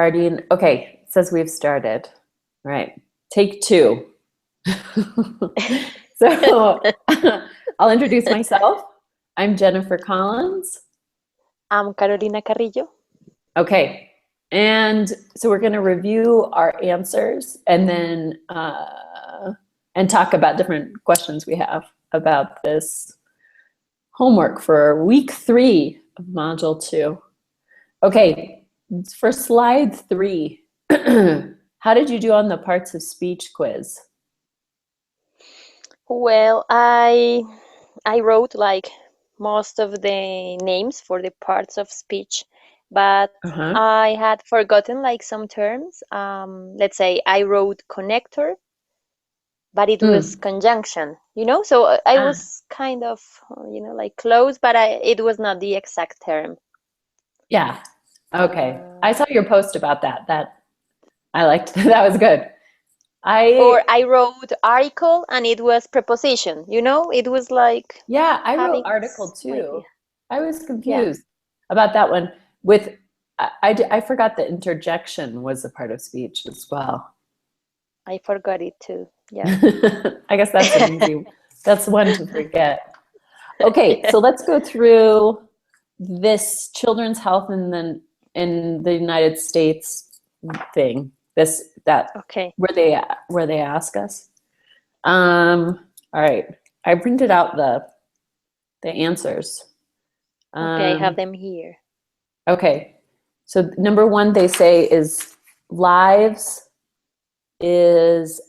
Starting. Okay, it says we've started. All right, take two. So I'll introduce myself. I'm Jennifer Collins. I'm Carolina Carrillo. Okay, and so we're going to review our answers and then and talk about different questions we have about this homework for week 3 of module 2. Okay, for slide 3, how did you do on the parts of speech quiz? Well, I wrote like most of the names for the parts of speech, but Uh-huh. I had forgotten like some terms. Let's say I wrote connector, but it was Mm. conjunction, So I Ah, was kind of, like close, but it was not the exact term. yeah. Okay. I Uh, saw your post about that. That I liked. That was good. or I I wrote article and it was preposition, It was like Yeah, I wrote having article some idea. too. I was Yeah. confused about that one. With I forgot that interjection was a part of speech as well. I forgot it too. Yeah. I guess that's an easy. That's one to forget. Okay, so let's go through this children's health in the United States thing. This that Okay. where they ask us. All right. I printed out the answers. Okay, I have Um, them here. okay. So number 1 they say is lives is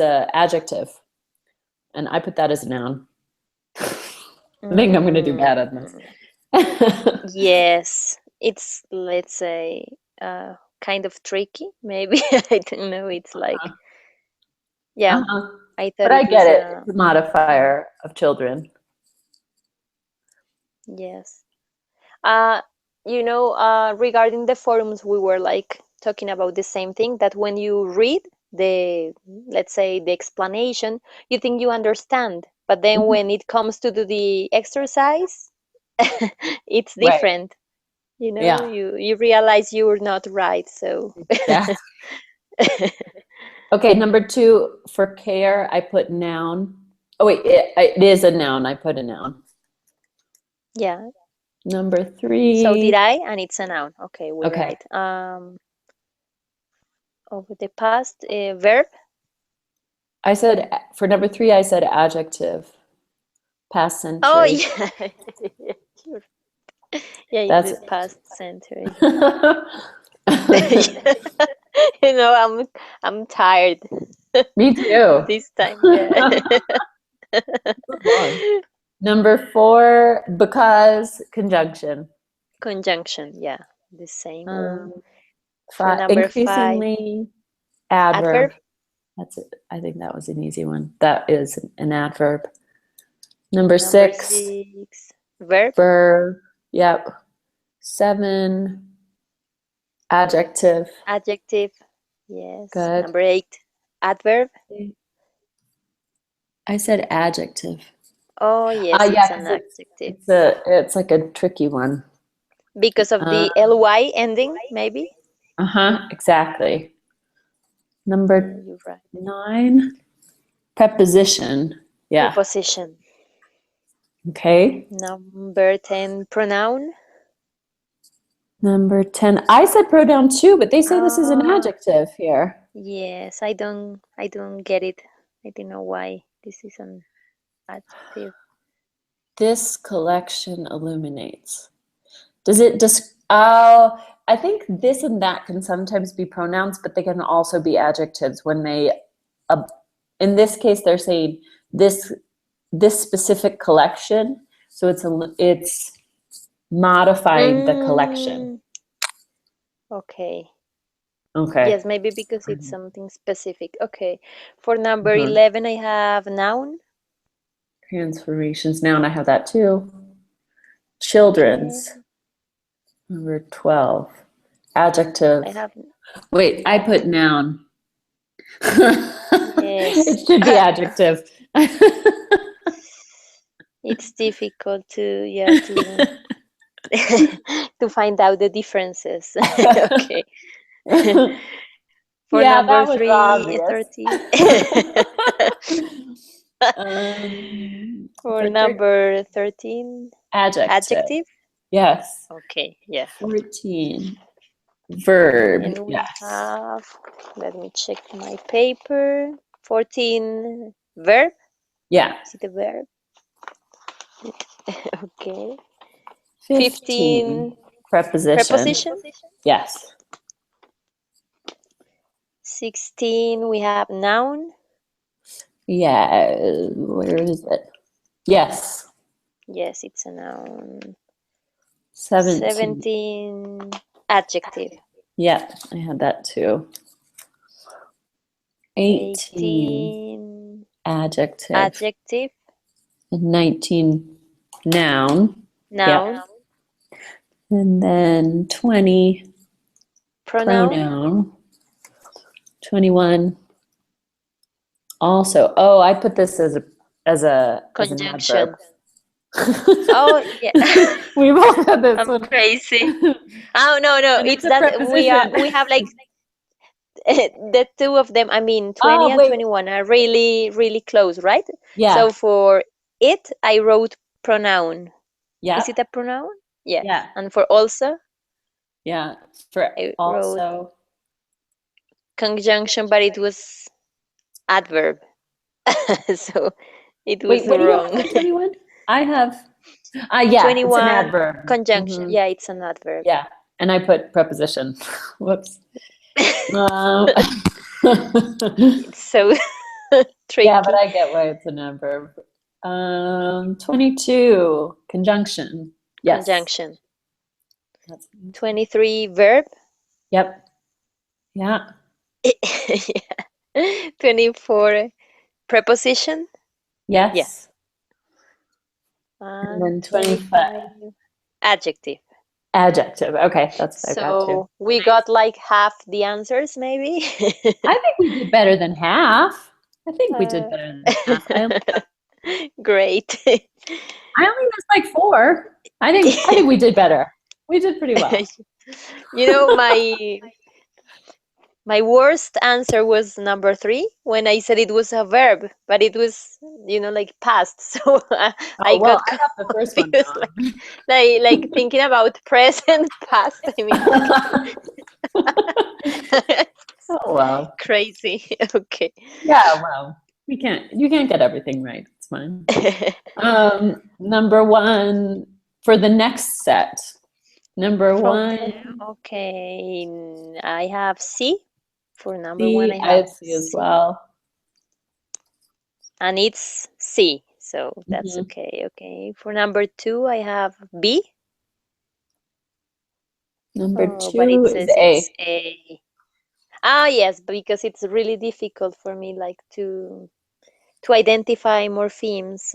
a adjective, and I put that as a noun. I think I'm going to do bad on this. Mm, yes, it's, let's say, kind of tricky, maybe. I don't know. It's like, yeah, Uh-huh. I But thought I it get was it. a, It's a modifier of children. yes. Uh, regarding the forums, we were like talking about the same thing, that when you read let's say, the explanation, you think you understand, but then Mhm. when it comes to do the exercise, it's Right. different. Yeah. You realize you were not right. So, Yeah. Okay. Number 2 for care, I put noun. Oh wait, it is a noun. I put a noun. yeah. Number So did 3. I, and it's a noun. Okay, we're Okay. right. Over the past, verb. I said for number 3, I said adjective, past Oh century. yeah, You're- yeah, in That's the past century. me I'm tired too. this time. Yeah. Long. Number 4, because conjunction. Conjunction. Yeah, the same. Um, For number 5, increasingly adverb. adverb. That's it. I think that was an easy one. That is an adverb. Number Number 6, 6, verb. verb. Yep. 7, adjective. Adjective. Yes. Good. Number 8, adverb. I said adjective. Oh yes, Yeah, it's an because adjective. it's like a tricky one. Because of Uh, the ly ending, maybe. uh-huh, exactly. Yeah, Number you're right. 9, preposition. Yeah. Preposition. Okay. Number 10, pronoun. Number 10. I said pronoun too, but they say this is an Ah, adjective here. yes. I don't get it. I don't know why this is an adjective. This collection illuminates. Does it just oh, I think this and that can sometimes be pronouns, but they can also be adjectives when they uh, in this case they're saying this specific collection, so it's modifying the collection. Mm, okay. Okay. Yes, maybe because it's something specific. Okay. For number Mhm. 11, I have noun. Transformations. Noun, I have that too. Okay. Children's. Number 12. I Adjective. have, Wait, I yeah. put noun. Yes. It should be adjective. It's difficult to, yeah, to to find out the differences. Okay. For Yeah, number that was 3, obvious. 13. For For number 13, adjective. adjective. Yes. Okay, yeah. 14. Verb. And we Yes. have, let me check my paper. 14, verb. Yeah. Is it a verb? Okay. 15. 15, Preposition. preposition. Yes. 16, we have noun. Yeah. Where is it? Yes. Yes, it's a noun. 17. 17, adjective. Yeah, I had that too. 18. 18, Adjective. adjective. 19. Noun. Noun. Yep. And then 20. Pronoun. Pronoun. 21. Also, oh, I put this as an Conjunction. adverb. Oh, yeah. We both had this I'm one. crazy. Oh, no. And It's it's a that preposition. we have like the two of them. I mean, 20 Oh, and wait. 21 are really, really close, right? Yeah. So for it, I wrote pronoun. Yeah. Is it a pronoun? Yes. Yeah. And for also, Yeah. For I wrote also. conjunction, but it was adverb. So it Wait, was what do you have wrong. for 21? I have. Yeah, it's an 21, adverb. conjunction. Mhm. Yeah, it's an adverb. Yeah. And I put preposition. Whoops. Um, It's so yeah, but tricky. I get why it's an adverb. 22, conjunction. Yes. Conjunction. That's, 23, verb. yep. Yeah. Yeah. 24, preposition. Yes. Yeah. And And then 25, 25, adjective. adjective. Okay, that's what I got too. So we got like half the answers, maybe. I think we did better than half. I think we did Uh, better than half. Great. I only missed like 4. I think we did better. We did pretty well. You know, my worst answer was number 3 when I said it was a verb, but it was, like past. So I Oh, well, got I got the first one confused, like thinking about present, past. I mean, Oh, well. crazy. Okay. Yeah, well, you can't get everything right. It's fine. Number 1 for the next set. Number From 1, okay, I have C. For number 1, C, I I have have C as C, well. and it's C, so that's Mhm. okay. Okay. For number 2, I have B. Number Oh, but 2 it is says it's A. A. Ah, yes, because it's really difficult for me, like to identify morphemes.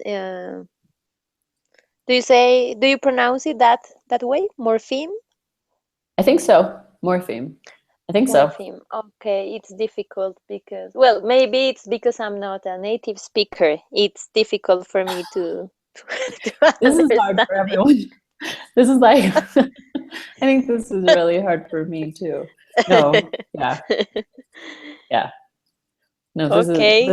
Do you pronounce it that way? Morpheme? I think so. Morpheme. I think so. Morpheme. Okay, it's difficult because, well, maybe it's because I'm not a native speaker. It's difficult for me to This is hard understand for it. everyone. This is like, I think this is really hard for me too. No, yeah, yeah. No, Okay.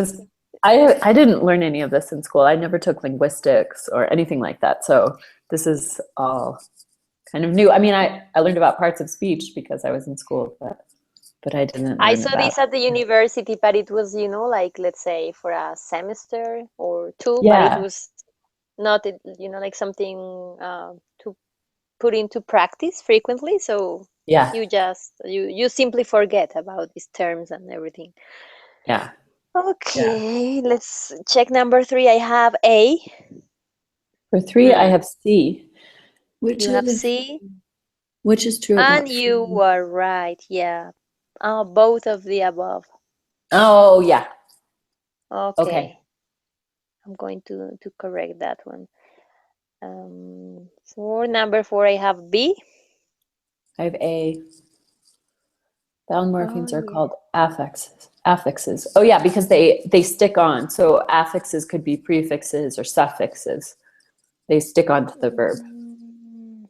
I didn't learn any of this in school. I never took linguistics or anything like that. So this is all kind of new. I mean, I learned about parts of speech because I was in school, but I didn't I learn saw about. this at the university, but it was, like, let's say for a semester or two, but it Yeah, was not, like something to put into practice frequently. So yeah, you simply forget about these terms and everything. yeah, yeah. Okay, let's check number 3. I have A. For 3, I Hmm. have C, which You have is C, which is true and about you food. are right. Yeah, both of the above. Oh yeah. Okay. Okay, I'm going to correct that one. For number 4, I have B. I have A. Vowel Oh, morphemes are yeah. called affixes. Affixes. Oh yeah, because they stick on. So affixes could be prefixes or suffixes. They stick onto the verb. Mm,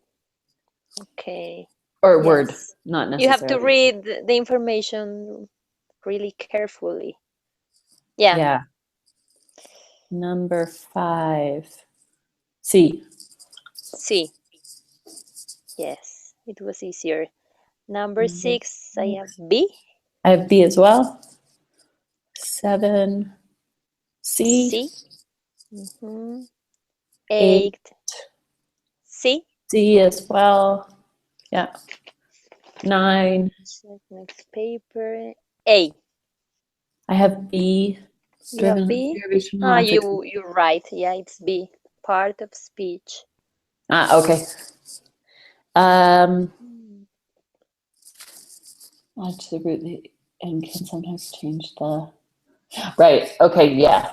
okay. or word, Yes. not You have to necessarily. read the information really carefully. Yeah. Yeah. Number 5. C. C. Yes. It was easier. Number Number 6, I have 6. B. I have B as well. 7. C. C. Hmm. 8. 8. C. C as well. Yeah. 9. Check next paper. A. I have B. You have B? Derivational Ah, affixes. you're right. Yeah, it's B. Part of speech. Ah, okay. Um, Hmm. watch the root and can sometimes change the. Right. Okay. Yeah.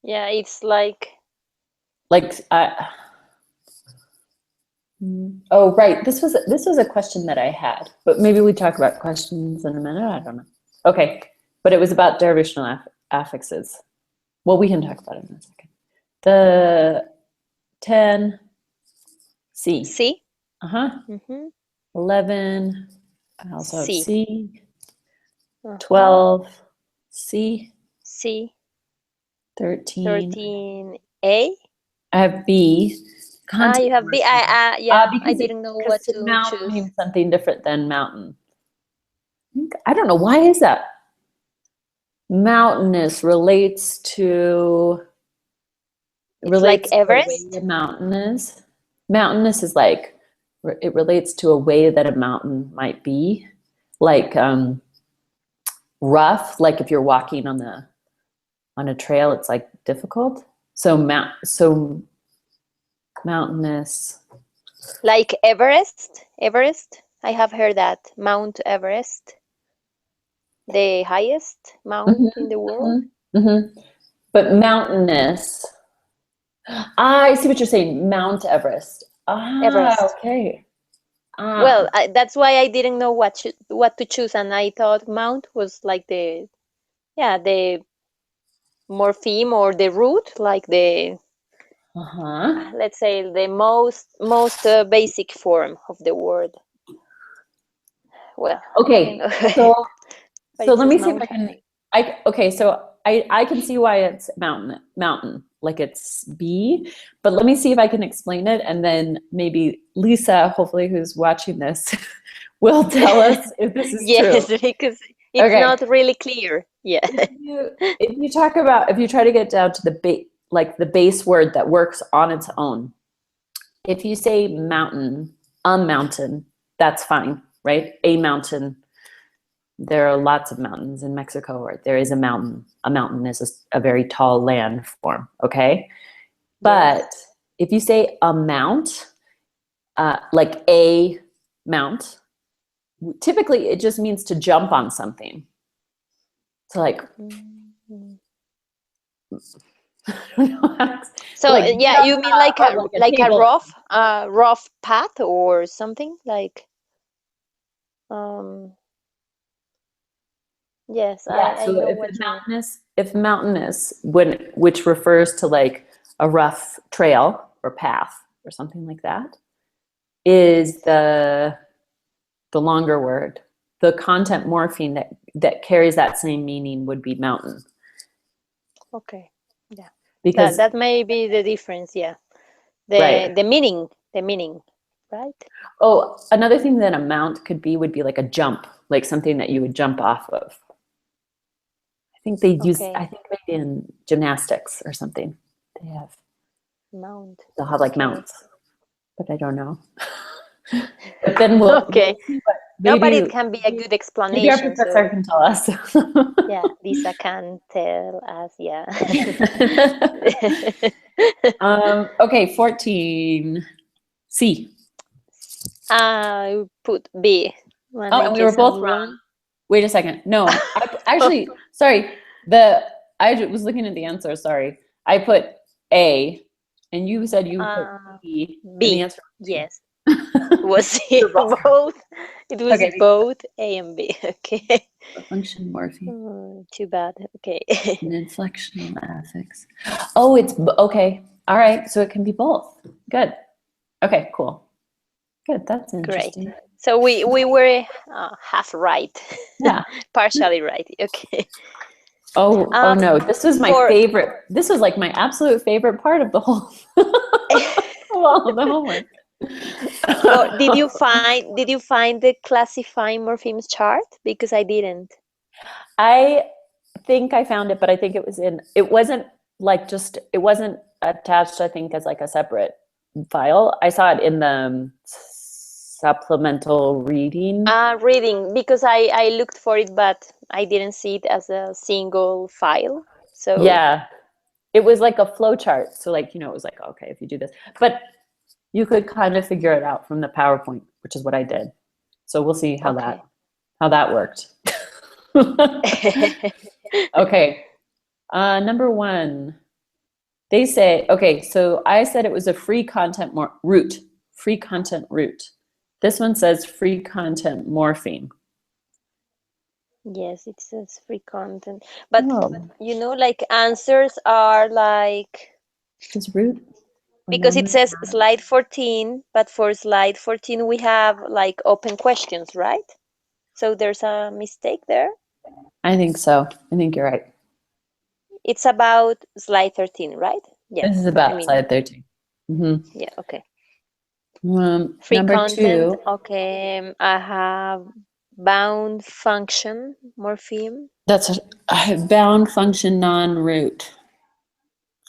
Yeah, it's like Like. Oh, right. This was a question that I had, but maybe we talk about questions in a minute. I don't know. Okay, but it was about derivational affixes. Well, we can talk about it in a second. The 10 C. C. Uh-huh. Mm-hmm. 11. I also have C. C. Uh-huh. 12 C. C. 13. 13. A. I have B. Ah, Content you have B. morpheme. Yeah, I Because didn't know because what to to mount choose. means something different than mountain. I don't know, why is that? Mountainous It's like relates to the way Everest. a mountain is. Mountainous is like it relates to a way that a mountain might be, like rough. Like if you're walking on a trail, it's like difficult. So mountainous. Like Everest. Everest. I have heard that. Mount Everest. The highest Hmm. mount in the world. Hmm. Hmm. But mountainous. I see what you're saying. Mount Everest. Ah, Everest. okay. Ah, Well, that's why I didn't know what to choose, and I thought Mount was like the morpheme or the root, like the uh-huh. let's say the most basic form of the word. Well, I don't Okay. know, So but so it let says me see if Mount, I I can think. okay, so I can see why it's mountain, like it's B, but let me see if I can explain it and then maybe Lisa, hopefully who's watching this, will tell us if this is true. Yes, because it's Okay. not really clear. Yeah. If you try to get down to the base word that works on its own, if you say mountain, a mountain, that's fine, right? A mountain. There are lots of mountains in Mexico, or there is a mountain. A mountain is a very tall landform, okay? Yes. But if you say a mount, like a mount, typically it just means to jump on something. So like, Mhm. I don't know how to, So like get yeah, on you mean like a like a like a table. rough path or something like um yes, Yeah. I So know what you mean. if mountainous, which refers to like a rough trail or path or something like that, is Yes. the longer word. The content morpheme that carries that same meaning would be mountain. Okay. Yeah. That Because, that may be the difference, yeah. right. The meaning, right? Oh, another thing that a mount could be would be like a jump, like something that you would jump off of. I Okay. think maybe in gymnastics or something, Mount. they'll have like Okay. mounts, but I don't know. But then Okay. we'll see what, No, but it can be a good maybe our explanation. professor So can tell us. yeah, Lisa can tell us, yeah. Okay, 14. C. I put B, and Oh, I and we were guess I'm both wrong. wrong. Wait a second. No, actually, sorry. I was looking at the answer. Sorry, I put A, and you said you put Uh, B, and the B, answer was C. yes. It was C, You're both wrong. both. It was Okay, both A and B. Okay. the function morpheme, Too bad. Okay. an inflectional affix. Oh, it's okay. All right, so it can be both. Good. Okay, cool. Good, that's Great. interesting. So we were half right, Yeah. partially right. Okay. Oh no, this was my For favorite. This was like my absolute favorite part of the whole well, the homework. for did you find the classifying morphemes chart? Because I didn't. I think I found it, but I think it wasn't like it wasn't attached, I think, as like a separate file. I saw it in the supplemental reading. Reading, because I looked for it, but I didn't see it as a single file. So Yeah, it was like a flow chart. So like, it was like, okay, if you do this, but you could kind of figure it out from the PowerPoint, which is what I did. So we'll see how okay. that worked. Okay. Number one, they say, okay, so I said it was a free content root, free content root. This one says free content morpheme. Yes, it says free content. But Oh, like answers are like, is root or because it non-root? says slide 14, but for slide 14 we have like open questions, right? So there's a mistake there. I think so. I think you're right. It's about slide 13, right? Yeah. This is I about mean, slide 13. yeah, okay. Free Number content. two, Okay. I have bound function morpheme. that's a bound function non-root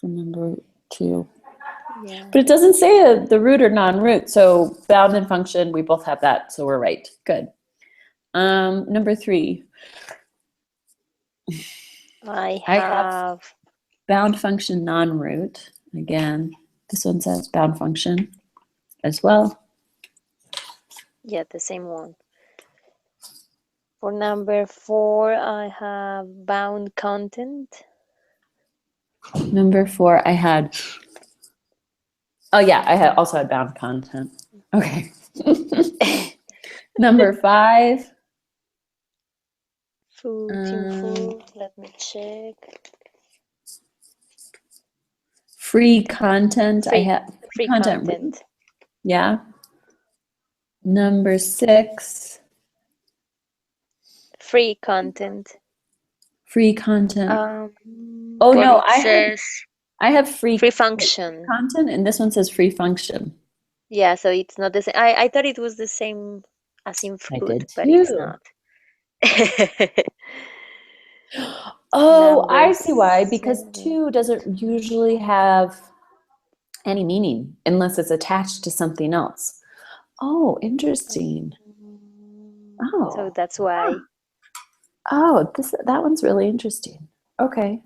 for number two. Yeah. But it doesn't say the root or non-root. So bound and function, we both have that. So we're right. Good. Number three, I I have have, bound function non-root. Again, this one says bound function as well. yeah, the same one. For number 4, I have bound content. Number four, I had, oh yeah, I had also had bound content. Okay. Number five, Team um, food. Let me check. free content. I Free, have free free content root. content. Yeah. Number six, Free content. free content. Um, Oh but no, it says I have free free function. content, and this one says free function. Yeah, so it's not the same. I thought it was the same as in I fruit, did but it's too. not. Oh, Number I see why. Because 7. two doesn't usually have any meaning unless it's attached to something else. Oh, interesting. So Oh, that's huh. why Oh, that one's really interesting. Okay.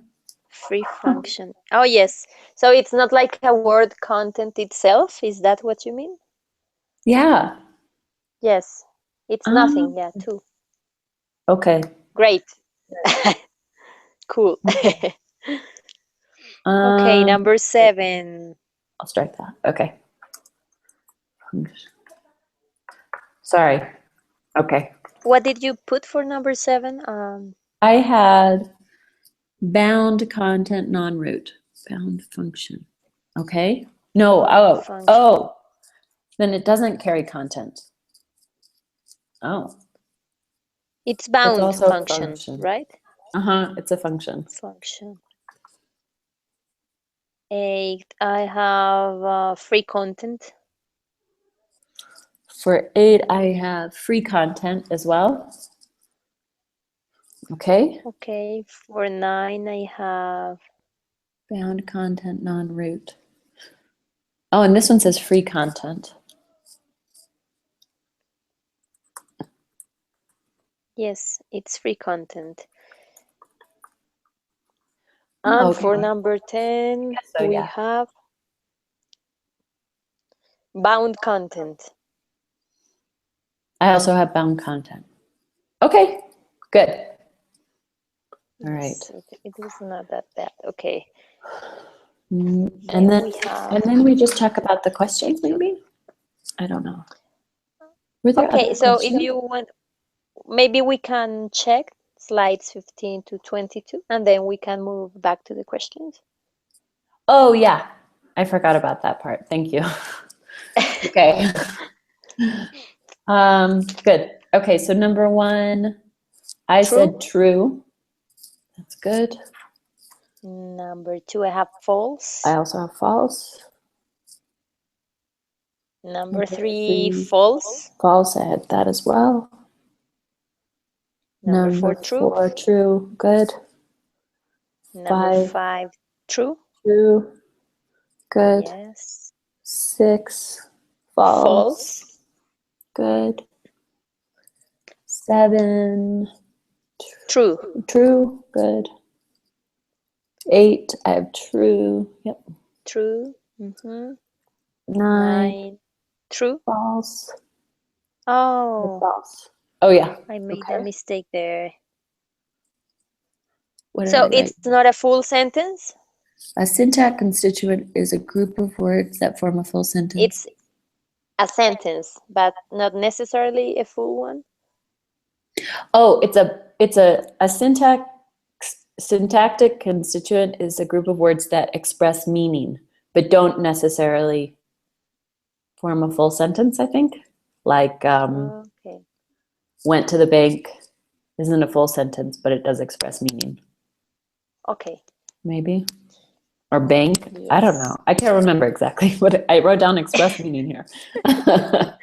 free function. Oh, yes. So it's not like a word content itself. Is that what you mean? Yeah. Yes. It's nothing. Um, Yeah, too. okay. Great. Cool. Okay. Okay, Um, number 7. I'll strike that. Okay. Sorry. Okay. What did you put for number 7? I had bound content non-root. Bound function. Okay. No. Bound function. Oh. Then it doesn't carry content. Oh. It's It's bound also a function, function. right? Uh-huh. It's a function. Function. 8. I have free content. For 8, I have free content as well. Okay. Okay. For 9, I have, Bound content non-root. Oh, and this one says free content. yes, it's free content. Oh, And okay. for number 10, So we yeah. have bound content. I also have bound content. Okay. Good. All right. Yes, it was not that bad. Okay. And Then then we have, we just talk about the questions maybe? I don't know. Were there okay, other so if questions? you want, maybe we can check slides 15 to 22, and then we can move back to the questions. Oh yeah. I forgot about that part. Thank you. Okay. Good. Okay, so number one, I True. said true. That's good. Number two, I have false. I also have false. Number Number three, three, false. false. I had that as well. Number Number four, true. four, true. Good. Number Five, five, true. true. Good. Yes. 6, false. False. Good. 7, True. true. Good. 8, I have true. Yep. True. Mm-hmm. 9, 9, true. false. Oh, False. Oh yeah. I made a Okay. mistake there. What did So I write? it's not a full sentence? A syntax constituent is a group of words that form a full sentence. It's a sentence, but not necessarily a full one. Oh, it's a syntactic constituent is a group of words that express meaning, but don't necessarily form a full sentence, I think. Like Okay. went to the bank isn't a full sentence, but it does express meaning. Okay. Maybe. Or bank. I don't know. Yes. I can't remember exactly what I wrote down express meaning here. But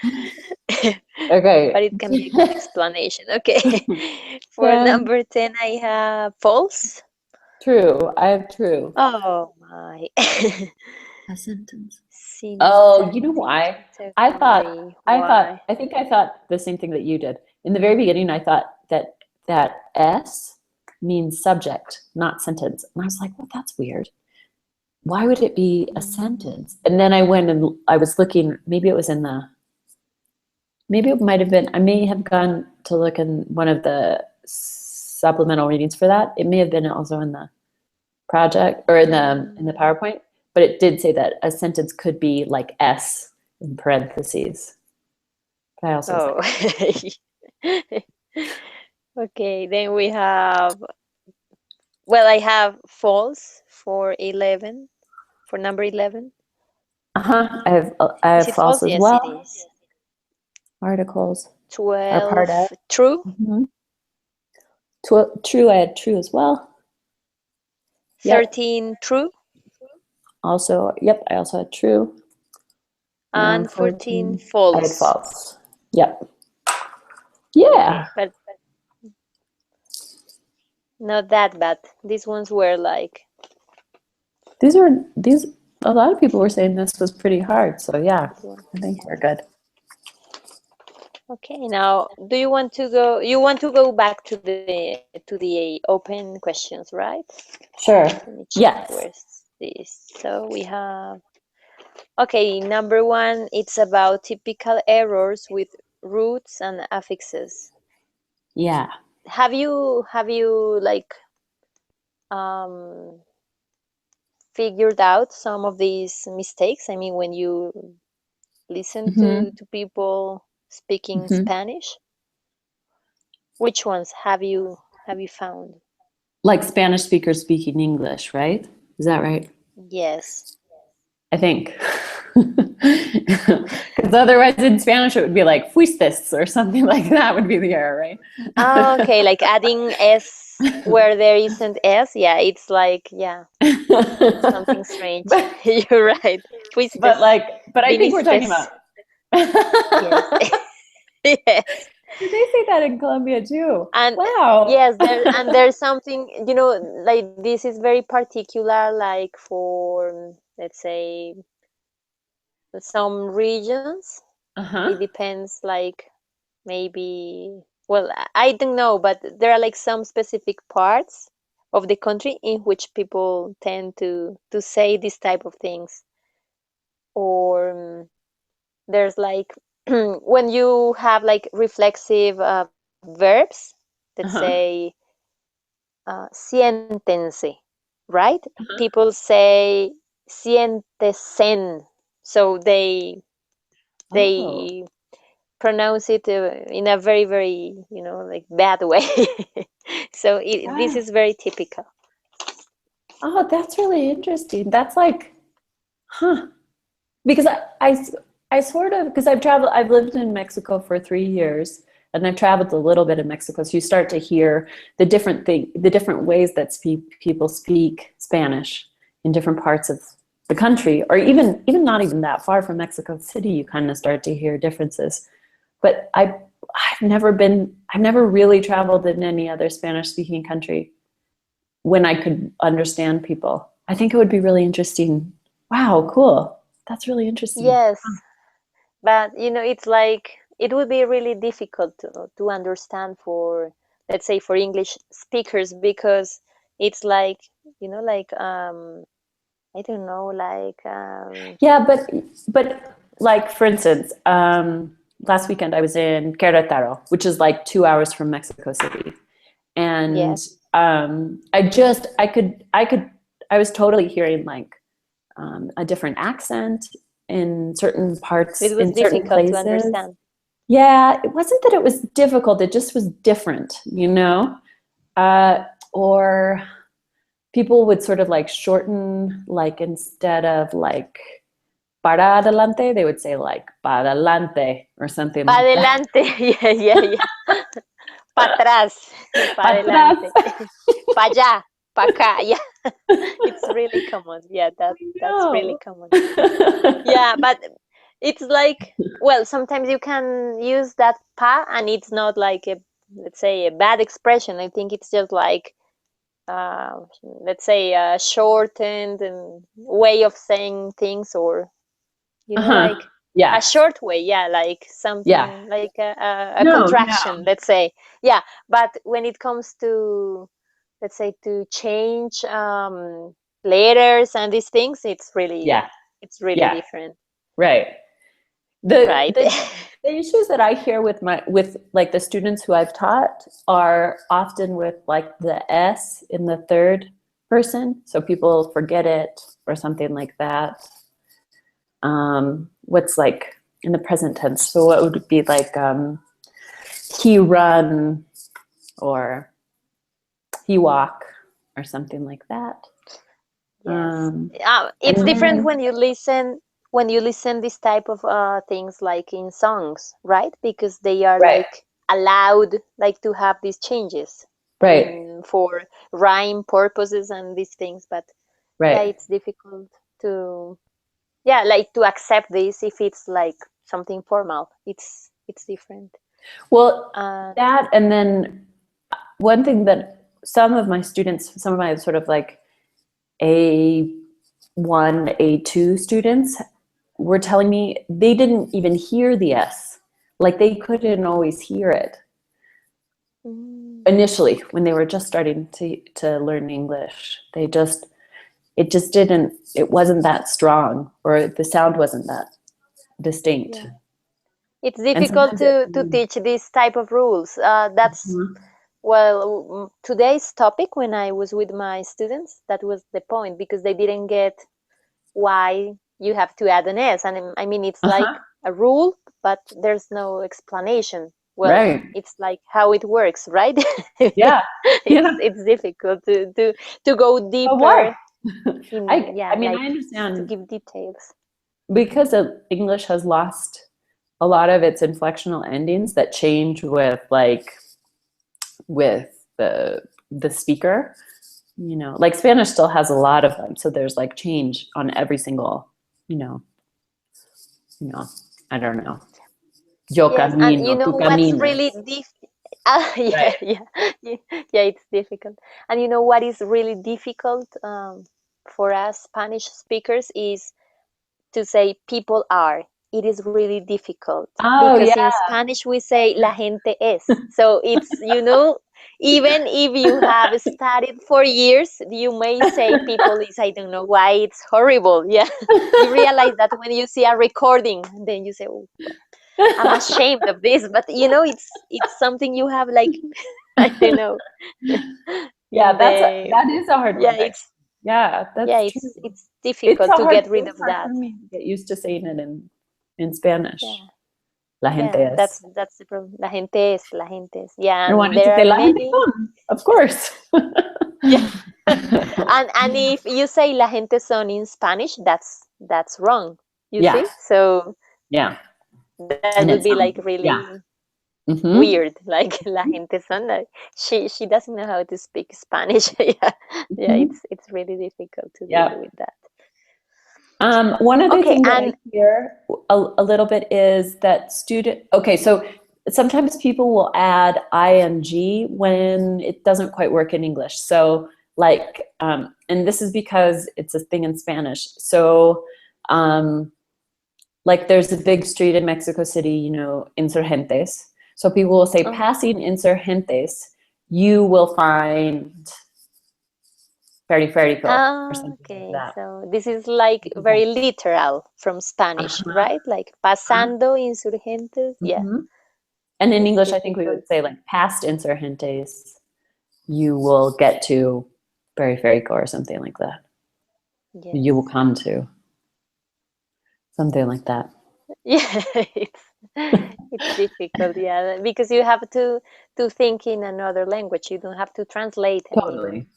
Okay. it can be a good explanation. Okay. For 10. number 10, I have false. True. I have true. Oh my. A sentence. Oh, you know Syntactic why? category. Why? I think I thought the same thing that you did. In the very beginning, I thought that S means subject, not sentence. And I was like, well, that's weird. Why would it be a sentence? And then I went and I was looking, maybe it might have been, I may have gone to look in one of the supplemental readings for that. It may have been also in the project or in the PowerPoint, but it did say that a sentence could be like S in parentheses. But I also was like, Oh. Okay, then we have, well, I have false for 11, for number 11. I Is have it false false? as Yes, it well. is. Articles are part 12, of. true. Mhm. True, I had true as well. Yep. 13, true. Also, yep, I also had true. And 14, 14, I had false. false. Yep. Yeah. Okay, but not that bad. These ones were like, These a lot of people were saying this was pretty hard. So yeah, I think we're good. okay, now do you want to go, you want to go back to the open questions, right? Sure. Let me check Yes. where's this. So we have, okay, number one, it's about typical errors with roots and affixes. Yeah. Have you like um figured out some of these mistakes? I mean, when you listen Hmm. to people speaking Hmm. Spanish, which ones have you found? Like Spanish speakers speaking English, right? Is that right? Yes. I think. Because otherwise in Spanish it would be like fuistes or something like that would be the error, right? Ah, okay, like adding S where there isn't S. Yeah, it's like, yeah, something strange. but You're right. Fuistes, but I think we're talking vinistes. about. Yes. Yes. They say that in Colombia too. And Wow. yes, there's something, like this is very particular, like for, let's say, some regions. It Uh-huh. depends, like maybe, well, I don't know, but there are like some specific parts of the country in which people tend to say this type of things. Or there's like when you have like reflexive verbs that Uh-huh. say siéntense, right? Uh-huh. People say siéntesen, so Oh. they pronounce it in a very, very, like bad way. So this Wow. is very typical. Oh, that's really interesting. That's like, huh. Because I sort of, because I've lived in Mexico for 3 years, and I've traveled a little bit in Mexico. So you start to hear the different ways that people speak Spanish in different parts of the country, or even not even that far from Mexico City, you kind of start to hear differences. But I've never really traveled in any other Spanish speaking country when I could understand people. I think it would be really interesting. Wow, cool. That's really interesting. Yes, but it's like it would be really difficult to understand for, let's say, for English speakers, because it's like, like I don't know, like Yeah, but like for instance, last weekend I was in Querétaro, which is like 2 hours from Mexico City, and yes, I was totally hearing like a different accent in certain parts, it was in certain difficult to places. understand. Yeah, it wasn't that it was difficult; it just was different, you know. Or people would sort of like shorten, like instead of like para adelante, they would say like para adelante or something Pa like that. adelante, yeah, yeah, yeah. Pa atrás, pa Para atrás. adelante. Pa allá, pa acá, yeah. It's really common. Yeah, that's really No. common. Yeah, but it's like, well, sometimes you can use that pa and it's not like a, let's say, a bad expression. I think it's just like, let's say, a shortened way of saying things, or Uh-huh. like a Yes. short way. Yeah, like Yeah. something like a No, yeah. contraction, let's say. Yeah, but when it comes to, let's say, to change letters and these things, Yeah. it's really Yeah. different, Right. The right? the the issues that I hear with like the students who I've taught are often with like the S in the third person. So people forget it or something like that. What's like in the present tense? So what would it be like he run or he walk or something like that. Yes. It's And different then when you listen this type of things like in songs, right? Because they are right, like allowed like to have these changes right, in for rhyme purposes and these things, but yeah, right. it's difficult to, yeah, like to accept this if it's like something formal. It's different. Well, Uh, that and then one thing that some of my sort of like A1, A2 students were telling me they didn't even hear the S. Like they couldn't always hear it mm, initially when they were just starting to learn English. It just didn't, it wasn't that strong or the sound wasn't that distinct. yeah. It's And difficult sometimes it, to teach this type of rules. That's Mhm. Well, today's topic, when I was with my students, that was the point, because they didn't get why you have to add an S. And I mean, it's Uh-huh. like a rule, but there's no explanation. Well, Right. it's like how it works, right? Yeah. Yeah. It's difficult to go But why? deeper in, I yeah, mean, like I to understand give details. because English has lost a lot of its inflectional endings that change with the speaker. You know, like Spanish still has a lot of them, so there's like change on every single, you know, you know, I don't know. Yo Yes, and you camino, know tú what's really caminas. yeah, Right. yeah, yeah, yeah, it's difficult. And you know what is really difficult for us Spanish speakers is to say people are. It is really difficult Oh because yeah. in Spanish we say la gente es. So it's, even if you have studied for years, you may say people is. I don't know why it's horrible. Yeah. You realize that when you see a recording, then you say, oh, I'm ashamed of this, but it's something you have like I don't know Yeah, in the that is a hard yeah one actually. Yeah, yeah that's true. it's difficult to get rid of It's hard that. for me to get used to saying it in Spanish. Yeah, La gente yeah, es. that's the problem. La gente es. Yeah, I and wanted to there say are la gente many. son, of course. Yeah, and if you say la gente son in Spanish, that's wrong. You Yeah, see, so Yeah. That And would it be sounds, like yeah. really Mm-hmm. weird. Like la gente son, like, she doesn't know how to speak Spanish. Yeah, yeah, Mm-hmm. it's really difficult to deal Yeah. with that. One other Okay, thing that I and hear a little bit is that okay, so sometimes people will add ing when it doesn't quite work in English. So like, and this is because it's a thing in Spanish. So like there's a big street in Mexico City, you know, Insurgentes. So people will say oh, passing Insurgentes, you will find Periférico or something like okay, that. so this is like very literal from Spanish, Uh-huh. right? Like pasando insurgentes. Yeah, Mhm. And in it's English, I think we difficult. would say like past insurgentes, you will get to periférico or something like that. You will Yes. come to something like that. Yeah, it's difficult, yeah, because you have to think in another language. You don't have to translate. I mean, Totally.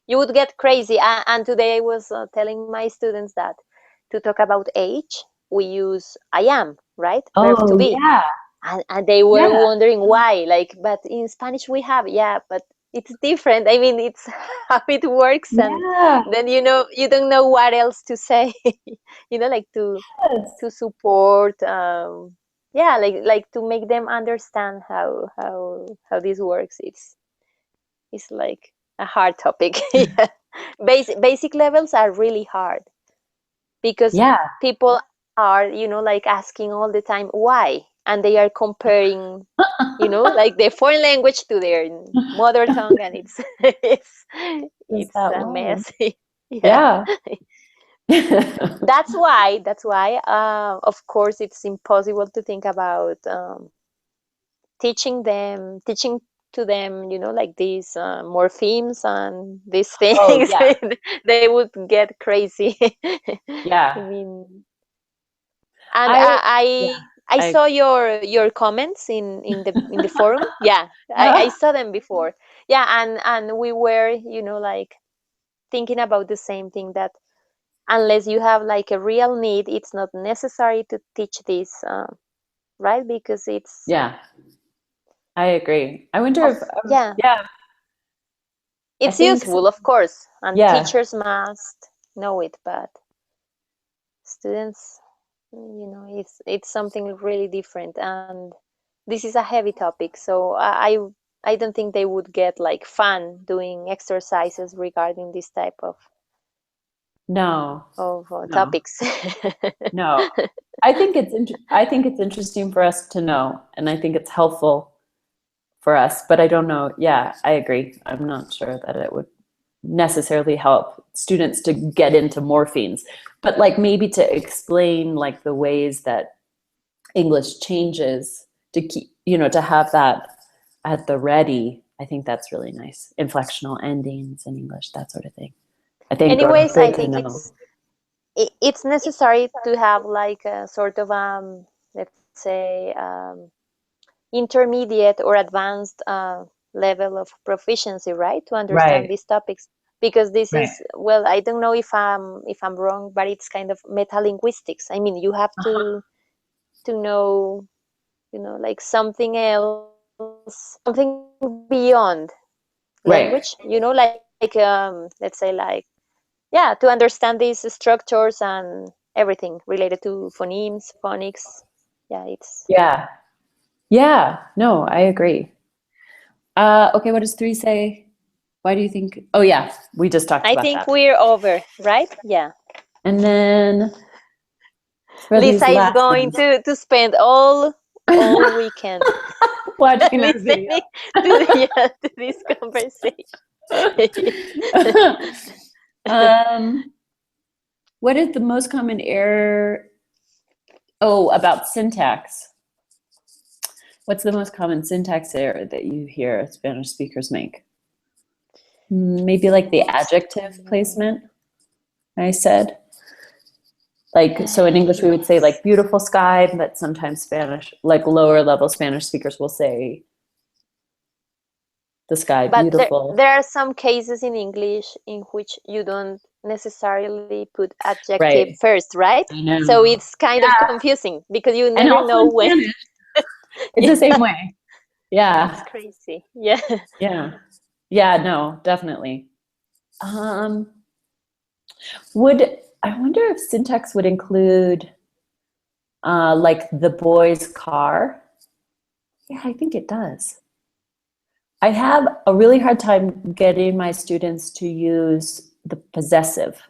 you would get crazy. And today I was telling my students that to talk about age, we use I am, right? Verb to Oh, be. yeah. And they were Yeah. wondering why, like, but in Spanish we have, yeah, but it's different. I mean, it's how it works, and Yeah. then you don't know what else to say, like Yes. to support, yeah, like to make them understand how this works. It's like a hard topic. Yeah. Basic levels are really hard because Yeah. people are like asking all the time why, and they are comparing like the foreign language to their mother tongue, and it's it's Is it's that a one? mess. Yeah. Yeah. That's why of course it's impossible to think about teaching to them like these morphemes and these Oh, things. yeah. They would get crazy. I Yeah. mean, and I, yeah, I I, saw your comments in the forum. Yeah, I saw them before. Yeah, and we were like thinking about the same thing, that unless you have like a real need, it's not necessary to teach this, right? Because it's yeah, I agree. I wonder of if, yeah, yeah, I it's think, useful, of course, and yeah, teachers must know it, but students, it's something really different, and this is a heavy topic, so I don't think they would get like fun doing exercises regarding this type no, of no. topics. No, I think it's interesting for us to know, and I think it's helpful for us, but I don't know. Yeah, I agree. I'm not sure that it would necessarily help students to get into morphemes, but like maybe to explain like the ways that English changes to keep, to have that at the ready. I think that's really nice. Inflectional endings in English, that sort of thing. I think are Anyways, I good to think know. it's necessary to have like a sort of let's say intermediate or advanced level of proficiency, right, to understand Right, these topics, because this right. is, well, I don't know if I'm wrong, but it's kind of metalinguistics. I mean, you have to know like something else, something beyond language, Right. let's say like, yeah, to understand these structures and everything related to phonemes, phonics. Yeah, it's Yeah. Yeah. No, I agree. Okay, what does three say? Why do you think? Oh, yeah, we just talked I about think that. we're over, right? Yeah. And then for these Lisa is last going ones, to spend all weekend watching our video. listening to this conversation. um, what is the most common error? Oh, about syntax. What's the most common syntax error that you hear Spanish speakers make? Maybe like the Most adjective common. placement, I said. Like, so in English, we would say Yes. like beautiful sky, but sometimes Spanish, like lower level Spanish speakers will say the sky But there beautiful. there are some cases in English in which you don't necessarily put adjective Right. first, right? I know. So it's kind of Yeah. confusing because you And never also know in when. Spanish, it's Yeah, the same way. it's Yeah. crazy. Yeah. Yeah. Yeah, no, definitely. Um, would I wonder if syntax would include like the boy's car? Yeah, I think it does. I have a really hard time getting my students to use the possessive,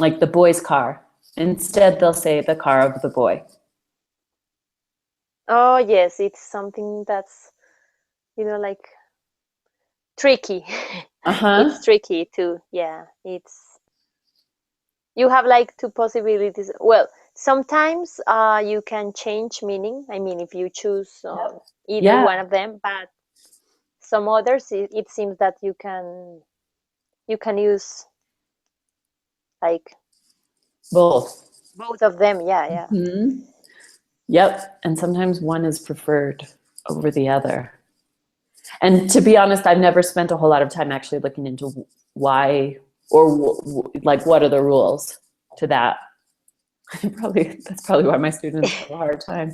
like the boy's car. Instead, they'll say the car of the boy. Oh, yes, it's something that's, like tricky. Uh-huh. It's tricky too. Yeah, you have like two possibilities. Well, sometimes you can change meaning. I mean, if you choose Yep. either Yeah, one of them, but some others, it seems that you can use like both. both of them. Yeah, yeah. Hmm. Yep. And sometimes one is preferred over the other. And to be honest, I've never spent a whole lot of time actually looking into why or like what are the rules to that. Probably that's probably why my students have a hard time.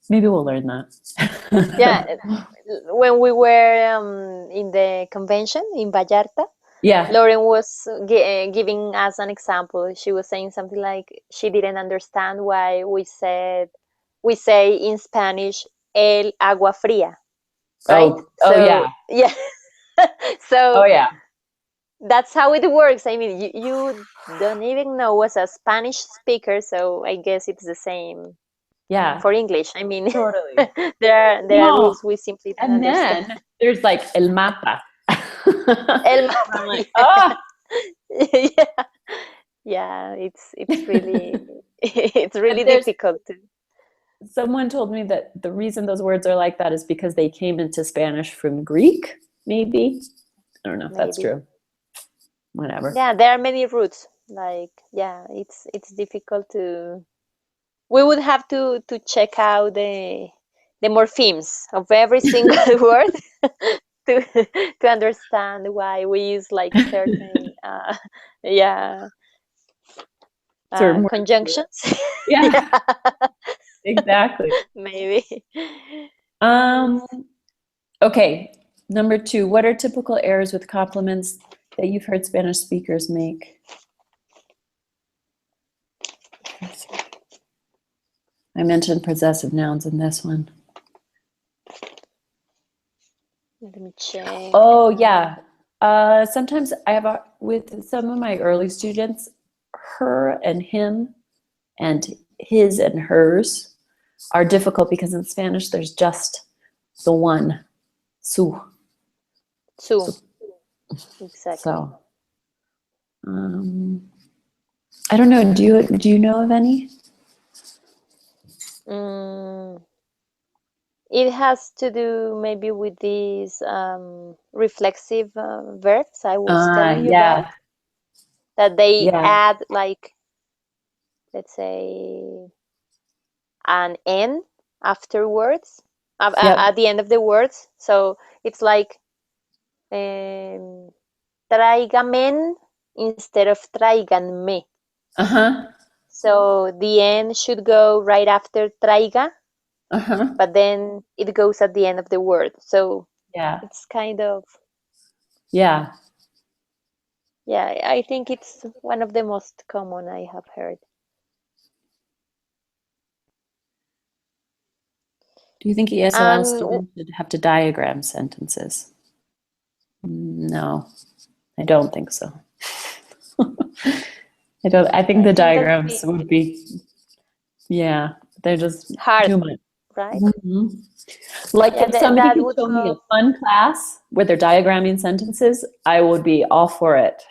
Maybe we'll learn Yeah, that. when we were in the convention in Vallarta, Yeah. Lauren was giving us an example. She was saying something like she didn't understand why we say in Spanish el agua fría, right? Oh So yeah. yeah, Oh so yeah. that's how it works. I mean, you don't even know as a Spanish speaker, so I guess it's the same Yeah. for English. I mean, Totally. there are No. rules we simply don't And understand. then there's like el mapa. El And mapa. I'm like, oh, Yeah, yeah, it's really it's but really there's difficult to someone told me that the reason those words are like that is because they came into Spanish from Greek, maybe. I don't know if that's maybe. true. Whatever. Yeah, there are many roots. Like, yeah, it's difficult to. We would have to check out the morphemes of every single word to to understand why we use like certain yeah Certain words. conjunctions. Yeah, Yeah, exactly. maybe. Um, Yes. okay. Number two, what are typical errors with compliments that you've heard Spanish speakers make? I mentioned possessive nouns in this one. Let me check. Oh, yeah. Sometimes I have with some of my early students, her and him and his and hers are difficult because in Spanish there's just the one, su. Two, So, exactly. so I don't know. Do you know of any? Mm, it has to do maybe with these reflexive verbs I was telling you about, Yeah, that they yeah, add like, let's say, an n afterwards, yep. at the end of the words. So it's like um, tráigamen instead of tráiganme. Uh-huh, So the n should go right after traiga, uh-huh. but then it goes at the end of the word. So Yeah, it's kind of, yeah. yeah, I think it's one of the most common I have heard. Do you think ESL And students should have to diagram sentences? No, I don't think so. I don't. I think I the think that would diagrams be would be, yeah, they're just hard, too much. right? Mhm. Like Yeah, if somebody that could would show me a go. fun class where they're diagramming sentences, I would be all for it.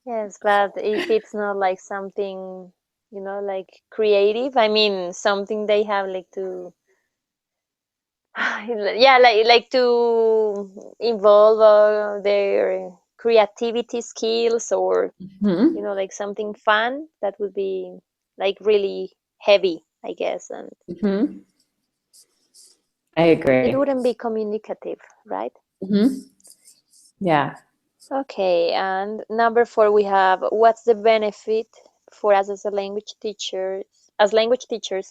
Yes, but if it's not like something, like creative, I mean, something they have like to, yeah, like to involve their creativity skills, or Mhm. like something fun, that would be like really heavy, I guess, and Mhm. I it agree. wouldn't be communicative, right? Mhm. Yeah. Okay, and number 4 we have, what's the benefit for us as a language teachers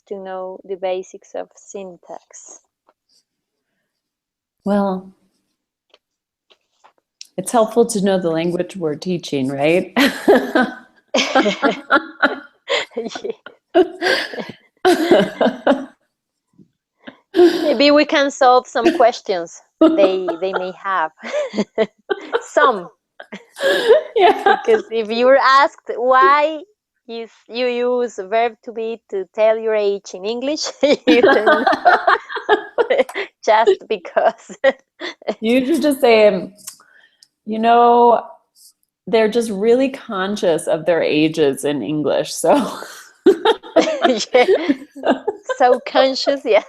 to know the basics of syntax? Well, it's helpful to know the language we're teaching, right? Maybe we can solve some questions they may have. Some, Yeah. because if you're asked why you use verb to be to tell your age in English, you don't know. Just because. You should just say, you know, they're just really conscious of their ages in English. So Yeah. So conscious, yeah.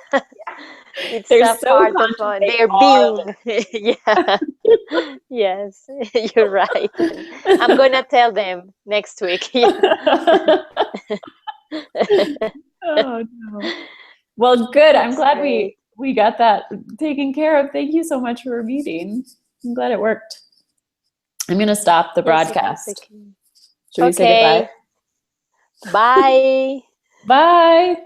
It's they're a so part of conscious they their are. being. Yeah. Yes, you're right. I'm gonna tell them next week. Yeah. Oh no. Well, good. I'm That's glad great. we got that taken care of. Thank you so much for meeting. I'm glad it worked. I'm going to stop the Yes, it's broadcast. okay. Should we say goodbye? Okay. Bye. Bye.